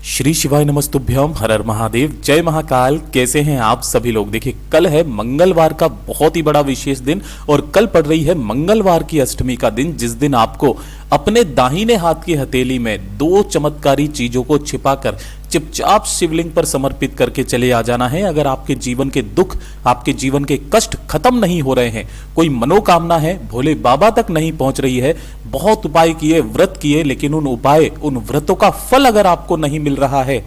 श्री शिवाय नमस्तुभ्यम, हर हर महादेव, जय महाकाल। कैसे हैं आप सभी लोग। देखिए, कल है मंगलवार का बहुत ही बड़ा विशेष दिन और कल पड़ रही है मंगलवार की अष्टमी का दिन, जिस दिन आपको अपने दाहिने हाथ की हथेली में दो चमत्कारी चीजों को छिपाकर चुपचाप शिवलिंग पर समर्पित करके चले आ जाना है। अगर आपके जीवन के दुख, आपके जीवन के कष्ट खत्म नहीं हो रहे हैं, कोई मनोकामना है भोले बाबा तक नहीं पहुंच रही है, बहुत उपाय किए, व्रत किए, लेकिन उन व्रतों का फल अगर आपको नहीं मिल रहा है,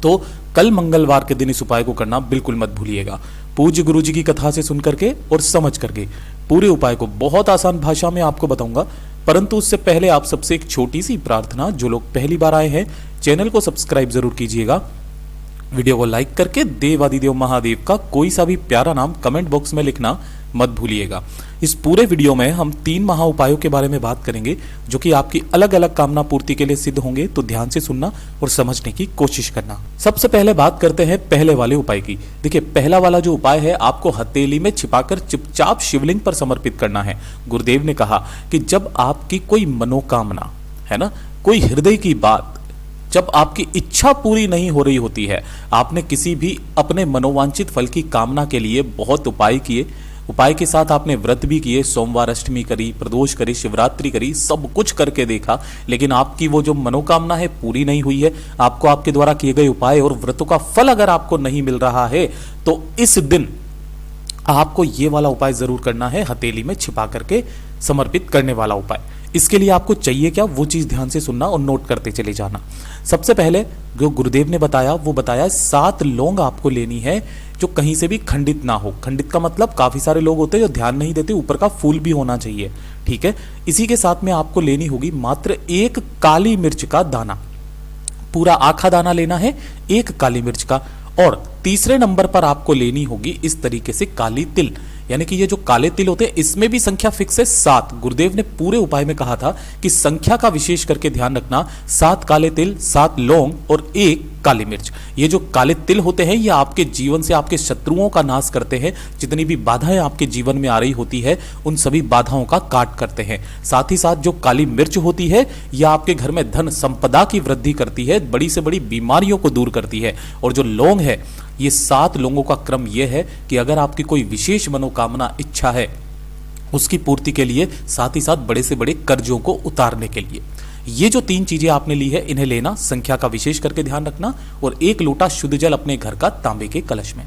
तो कल मंगलवार के दिन इस उपाय को करना बिल्कुल मत भूलिएगा। पूज्य गुरु जी की कथा से सुन करके और समझ करके पूरे उपाय को बहुत आसान भाषा में आपको बताऊंगा। परंतु उससे पहले आप सबसे एक छोटी सी प्रार्थना, जो लोग पहली बार आए हैं चैनल को सब्सक्राइब जरूर कीजिएगा, वीडियो को लाइक करके देवादिदेव महादेव का कोई सा भी प्यारा नाम कमेंट बॉक्स में लिखना मत भूलिएगा। इस पूरे वीडियो में हम 3 महा उपायों के बारे में बात करेंगे, जो कि आपकी अलग अलग कामना पूर्ति के लिए सिद्ध होंगे, तो ध्यान से सुनना और समझने की कोशिश करना। सबसे पहले बात करते हैं पहले वाले उपाय की। देखिए, पहला वाला जो उपाय है, आपको हथेली में छिपाकर चुपचाप शिवलिंग पर समर्पित करना है। गुरुदेव ने कहा कि जब आपकी कोई मनोकामना है ना, कोई हृदय की बात, जब आपकी इच्छा पूरी नहीं हो रही होती है, आपने किसी भी अपने मनोवांछित फल की कामना के लिए बहुत उपाय किए, उपाय के साथ आपने व्रत भी किए, सोमवार अष्टमी करी, प्रदोष करी, शिवरात्रि करी, सब कुछ करके देखा, लेकिन आपकी वो जो मनोकामना है पूरी नहीं हुई है, आपको आपके द्वारा किए गए उपाय और व्रतों का फल अगर आपको नहीं मिल रहा है, तो इस दिन आपको ये वाला उपाय जरूर करना है, हथेली में छिपा करके समर्पित करने वाला उपाय। इसके लिए आपको चाहिए क्या, वो चीज ध्यान से सुनना और नोट करते चले जाना। सबसे पहले जो गुरुदेव ने बताया वो बताया 7 लौंग आपको लेनी है, जो कहीं से भी खंडित ना हो। खंडित का मतलब काफी सारे लोग होते हैं जो ध्यान नहीं देते, ऊपर का फूल भी होना चाहिए, ठीक है। इसी के साथ में आपको लेनी होगी मात्र 1 काली मिर्च का दाना, पूरा आखा दाना लेना है 1 काली मिर्च का। और तीसरे नंबर पर आपको लेनी होगी इस तरीके से काली तिल, यानी कि ये जो काले तिल होते हैं इसमें भी संख्या फिक्स है 7। गुरुदेव ने पूरे उपाय में कहा था कि संख्या का विशेष करके ध्यान रखना। 7 काले तिल, 7 लौंग और 1 काली मिर्च। ये जो काले तिल होते हैं ये आपके जीवन से आपके शत्रुओं का नाश करते हैं, जितनी भी बाधाएं आपके जीवन में आ रही होती है उन सभी बाधाओं का काट करते हैं। साथ ही साथ जो काली मिर्च होती है यह आपके घर में धन संपदा की वृद्धि करती है, बड़ी से बड़ी बीमारियों को दूर करती है। और जो लौंग है, ये 7 लोगों का क्रम यह है कि अगर आपकी कोई विशेष मनोकामना इच्छा है उसकी पूर्ति के लिए, साथ ही साथ बड़े से बड़े कर्जों को उतारने के लिए, ये जो 3 चीजें आपने ली है इन्हें लेना, संख्या का विशेष करके ध्यान रखना, और 1 लोटा शुद्ध जल अपने घर का तांबे के कलश में।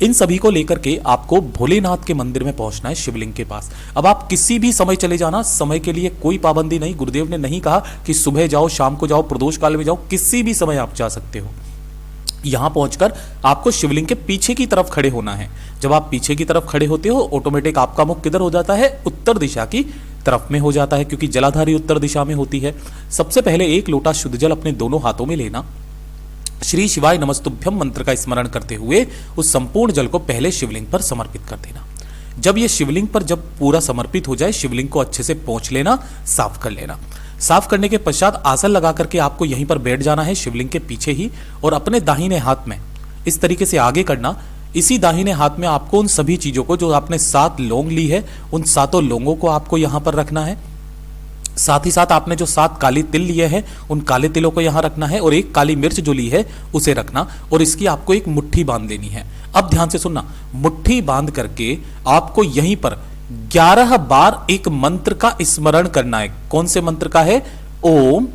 इन सभी को लेकर के आपको भोलेनाथ के मंदिर में पहुंचना है, शिवलिंग के पास। अब आप किसी भी समय चले जाना, समय के लिए कोई पाबंदी नहीं। गुरुदेव ने नहीं कहा कि सुबह जाओ, शाम को जाओ, प्रदोष काल में जाओ, किसी भी समय आप जा सकते हो। यहां पहुंचकर आपको शिवलिंग के पीछे की तरफ खड़े होना है। जब आप पीछे की तरफ खड़े होते हो, ऑटोमेटिक आपका मुख किधर हो जाता है, उत्तर दिशा की तरफ में हो जाता है, क्योंकि जलाधारी उत्तर दिशा में होती है। सबसे पहले 1 लोटा शुद्ध जल अपने दोनों हाथों में लेना, श्री शिवाय नमस्तुभ्यम मंत्र का स्मरण करते हुए उस संपूर्ण जल को पहले शिवलिंग पर समर्पित कर देना। जब यह शिवलिंग पर जब पूरा समर्पित हो जाए, शिवलिंग को अच्छे से पोंछ लेना, साफ कर लेना। साफ करने के पश्चात आसन लगा करके आपको यहीं पर बैठ जाना है, शिवलिंग के पीछे ही, और अपने दाहिने हाथ में इस तरीके से आगे करना। इसी दाहिने हाथ में आपको उन सभी चीजों को, जो आपने 7 लौंग ली है, उन 7 लौंगों को आपको यहां पर रखना है। साथ ही साथ आपने जो 7 काली तिल लिए हैं उन काले तिलों को यहां रखना है, और 1 काली मिर्च जो ली है उसे रखना, और इसकी आपको एक मुट्ठी बांध देनी है। अब ध्यान से सुनना, मुट्ठी बांध करके आपको यहीं पर 11 बार एक मंत्र का स्मरण करना है। कौन से मंत्र का है? ओम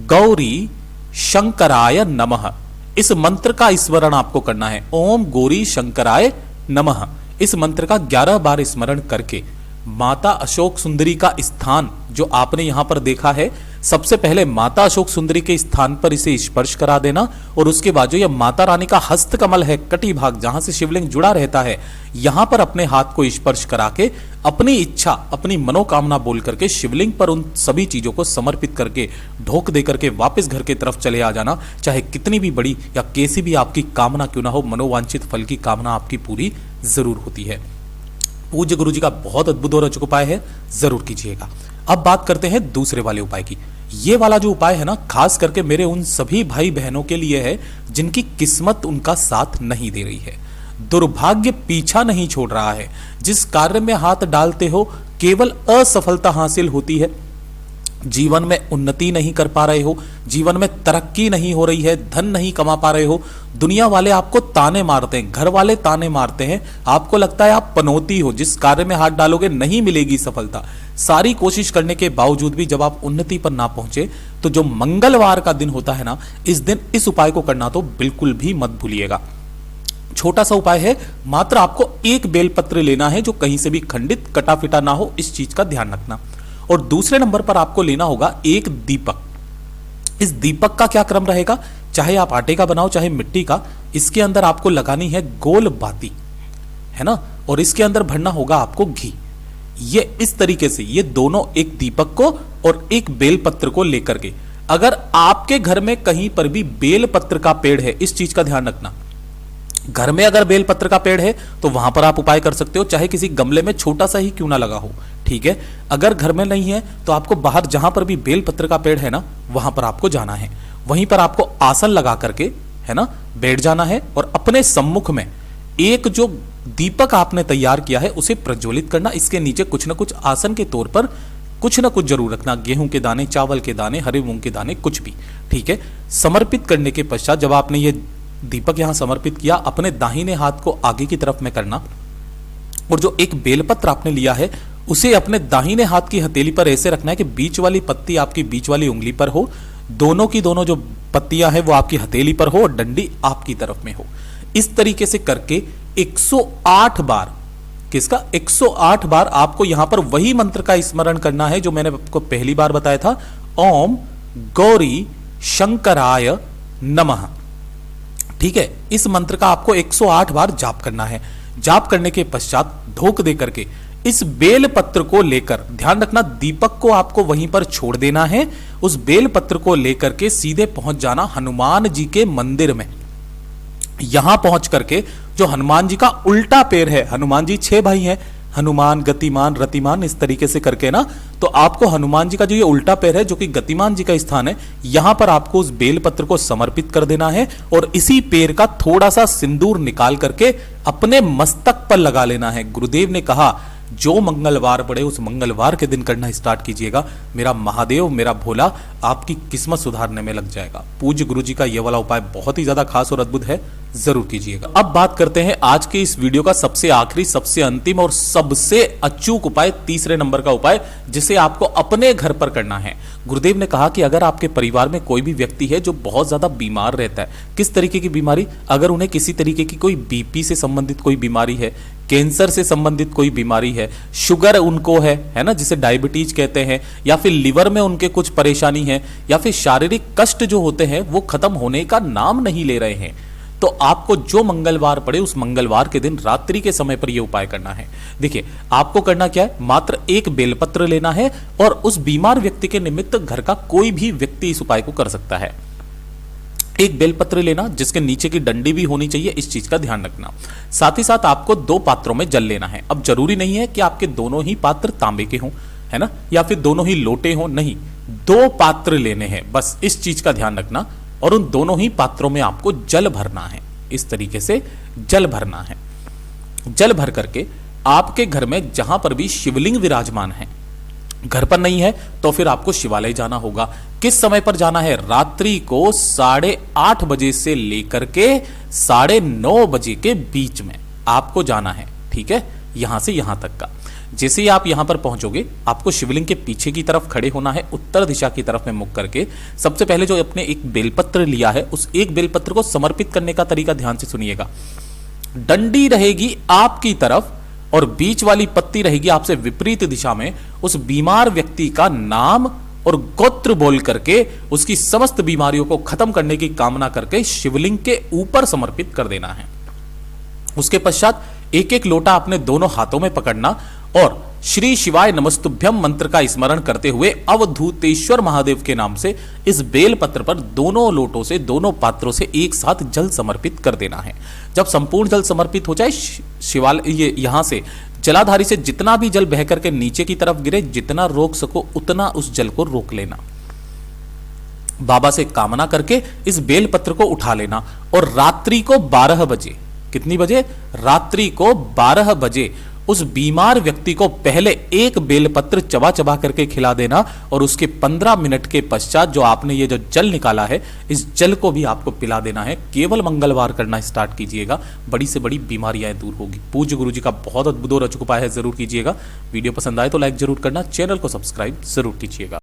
गौरी शंकराय नमः। इस मंत्र का स्मरण आपको करना है, ओम गौरी शंकराय नमः। इस मंत्र का 11 बार स्मरण करके माता अशोक सुंदरी का स्थान जो आपने यहां पर देखा है, सबसे पहले माता अशोक सुंदरी के स्थान पर इसे स्पर्श करा देना, और उसके बाद जो यह माता रानी का हस्त कमल है, कटी भाग जहां से शिवलिंग जुड़ा रहता है, यहां पर अपने हाथ को स्पर्श करा के अपनी इच्छा, अपनी मनोकामना बोल करके शिवलिंग पर उन सभी चीजों को समर्पित करके ढोक दे करके वापस घर की तरफ चले आ जाना। चाहे कितनी भी बड़ी या कैसी भी आपकी कामना क्यों ना हो, मनोवांछित फल की कामना आपकी पूरी जरूर होती है। पूज्य गुरु जी का बहुत अद्भुत और अचूक उपाय है, जरूर कीजिएगा। अब बात करते हैं दूसरे वाले उपाय की। ये वाला जो उपाय है ना, खास करके मेरे उन सभी भाई बहनों के लिए है जिनकी किस्मत उनका साथ नहीं दे रही है, दुर्भाग्य पीछा नहीं छोड़ रहा है, जिस कार्य में हाथ डालते हो केवल असफलता हासिल होती है, जीवन में उन्नति नहीं कर पा रहे हो, जीवन में तरक्की नहीं हो रही है, धन नहीं कमा पा रहे हो, दुनिया वाले आपको ताने मारते हैं, घर वाले ताने मारते हैं, आपको लगता है आप पनौती हो, जिस कार्य में हाथ डालोगे नहीं मिलेगी सफलता, सारी कोशिश करने के बावजूद भी जब आप उन्नति पर ना पहुंचे, तो जो मंगलवार का दिन होता है ना, इस दिन इस उपाय को करना तो बिल्कुल भी मत भूलिएगा। छोटा सा उपाय है, मात्र आपको एक बेलपत्र लेना है जो कहीं से भी खंडित कटा फिटा ना हो, इस चीज का ध्यान रखना। और दूसरे नंबर पर आपको लेना होगा एक दीपक। इस दीपक का क्या क्रम रहेगा, चाहे आप आटे का बनाओ चाहे मिट्टी का, इसके अंदर आपको लगानी है गोल बाती, है ना, और इसके अंदर भरना होगा आपको घी। ये इस तरीके से ये दोनों, एक दीपक को और एक बेलपत्र को लेकर के, अगर आपके घर में कहीं पर भी बेलपत्र का पेड़ है, इस चीज का ध्यान रखना, घर में अगर बेलपत्र का पेड़ है तो वहां पर आप उपाय कर सकते हो, चाहे किसी गमले में छोटा सा ही क्यों ना लगा हो, ठीक है। अगर घर में नहीं है तो आपको बाहर जहां पर भी बेलपत्र का पेड़ है ना, वहां पर आपको जाना है, वहीं पर आपको आसन लगा करके, है ना, बैठ जाना है और अपने सम्मुख में एक जो दीपक आपने तैयार किया है उसे प्रज्वलित करना। इसके नीचे कुछ ना कुछ आसन के तौर पर कुछ ना कुछ जरूर रखना, गेहूं के दाने, चावल के दाने, हरे मूंग के दाने, कुछ भी, ठीक है। समर्पित करने के पश्चात जब आपने ये दीपक यहां समर्पित किया, अपने दाहिने हाथ को आगे की तरफ में करना और जो एक बेलपत्र आपने लिया है उसे अपने दाहिने हाथ की हथेली पर ऐसे रखना है कि बीच वाली पत्ती आपकी बीच वाली उंगली पर हो, दोनों की दोनों जो पत्तियां हैं वो आपकी हथेली पर हो और डंडी आपकी तरफ में हो। इस तरीके से करके 108 बार, किसका 108 बार आपको यहां पर वही मंत्र का स्मरण करना है जो मैंने आपको पहली बार बताया था, ओम गौरी शंकराय नमः, ठीक है। इस मंत्र का आपको 108 बार जाप करना है। जाप करने के पश्चात ढोक दे करके इस बेल पत्र को लेकर, ध्यान रखना दीपक को आपको वहीं पर छोड़ देना है, उस बेल पत्र को लेकर के सीधे पहुंच जाना हनुमान जी के मंदिर में। यहां पहुंच करके जो हनुमान जी का उल्टा पैर है, हनुमान जी 6 भाई हैं, हनुमान, गतिमान, रतिमान, इस तरीके से करके ना, तो आपको हनुमान जी का जो ये उल्टा पैर है जो कि गतिमान जी का स्थान है, यहां पर आपको उस बेलपत्र को समर्पित कर देना है और इसी पैर का थोड़ा सा सिंदूर निकाल करके अपने मस्तक पर लगा लेना है। गुरुदेव ने कहा जो मंगलवार पड़े उस मंगलवार के दिन करना स्टार्ट कीजिएगा, मेरा महादेव, मेरा भोला आपकी किस्मत सुधारने में लग जाएगा। पूज्य गुरु जी का यह वाला उपाय बहुत ही ज्यादा खास और अद्भुत है, जरूर कीजिएगा। अब बात करते हैं आज के इस वीडियो का सबसे आखिरी, सबसे अंतिम और सबसे अचूक उपाय, तीसरे नंबर का उपाय जिसे आपको अपने घर पर करना है। गुरुदेव ने कहा कि अगर आपके परिवार में कोई भी व्यक्ति है जो बहुत ज्यादा बीमार रहता है, किस तरीके की बीमारी, अगर उन्हें किसी तरीके की कोई बीपी से संबंधित कोई बीमारी है, कैंसर से संबंधित कोई बीमारी है, शुगर उनको है ना, जिसे डायबिटीज कहते हैं, या फिर लिवर में उनके कुछ परेशानी है, या फिर शारीरिक कष्ट जो होते हैं वो खत्म होने का नाम नहीं ले रहे हैं, तो आपको जो मंगलवार पड़े उस मंगलवार के दिन रात्रि के समय पर यह उपाय करना है। देखिए आपको करना क्या है, मात्र एक बेलपत्र लेना है और उस बीमार व्यक्ति के निमित्त घर का कोई भी व्यक्ति इस उपाय को कर सकता है। एक बेलपत्र लेना जिसके नीचे की डंडी भी होनी चाहिए, इस चीज का ध्यान रखना। साथ ही साथ आपको 2 पात्रों में जल लेना है। अब जरूरी नहीं है कि आपके दोनों ही पात्र तांबे के हों, है ना, या फिर दोनों ही लोटे हों, नहीं, 2 पात्र लेने हैं, बस इस चीज का ध्यान रखना। और उन दोनों ही पात्रों में आपको जल भरना है, इस तरीके से जल भरना है। जल भर करके आपके घर में जहां पर भी शिवलिंग विराजमान है, घर पर नहीं है तो फिर आपको शिवालय जाना होगा। किस समय पर जाना है, रात्रि को 8:30 बजे से लेकर के 9:30 बजे के बीच में आपको जाना है, ठीक है, यहां से यहां तक का। जैसे ही आप यहां पर पहुंचोगे आपको शिवलिंग के पीछे की तरफ खड़े होना है, उत्तर दिशा की तरफ में मुख करके। सबसे पहले जो अपने एक बेलपत्र लिया है उस एक बेलपत्र को समर्पित करने का तरीका ध्यान से सुनिएगा। डंडी रहेगी आपकी तरफ और बीच वाली पत्ती रहेगी आपसे विपरीत दिशा में। उस बीमार व्यक्ति का नाम और गोत्र बोल करके उसकी समस्त बीमारियों को खत्म करने की कामना करके शिवलिंग के ऊपर समर्पित कर देना है। उसके पश्चात एक एक लोटा अपने दोनों हाथों में पकड़ना और श्री शिवाय नमस्तुभ्यम मंत्र का स्मरण करते हुए अवधूतेश्वर महादेव के नाम से इस बेल पत्र पर दोनों लोटों से, दोनों पात्रों से एक साथ जल समर्पित कर देना है। जब संपूर्ण जल समर्पित हो जाए, शिवालय यहां से जलाधारी से जितना भी जल बह करके नीचे की तरफ गिरे, जितना रोक सको उतना उस जल को रोक लेना। बाबा से कामना करके इस बेल पत्र को उठा लेना और रात्रि को 12 बजे, कितनी बजे, रात्रि को 12 बजे उस बीमार व्यक्ति को पहले एक बेलपत्र चबा चबा करके खिला देना और उसके 15 मिनट के पश्चात जो आपने ये जो जल निकाला है इस जल को भी आपको पिला देना है। केवल मंगलवार करना स्टार्ट कीजिएगा, बड़ी से बड़ी बीमारियां दूर होगी। पूज्य गुरु जी का बहुत अद्भुत और अचूक उपाय है, जरूर कीजिएगा। वीडियो पसंद आए तो लाइक जरूर करना, चैनल को सब्सक्राइब जरूर कीजिएगा।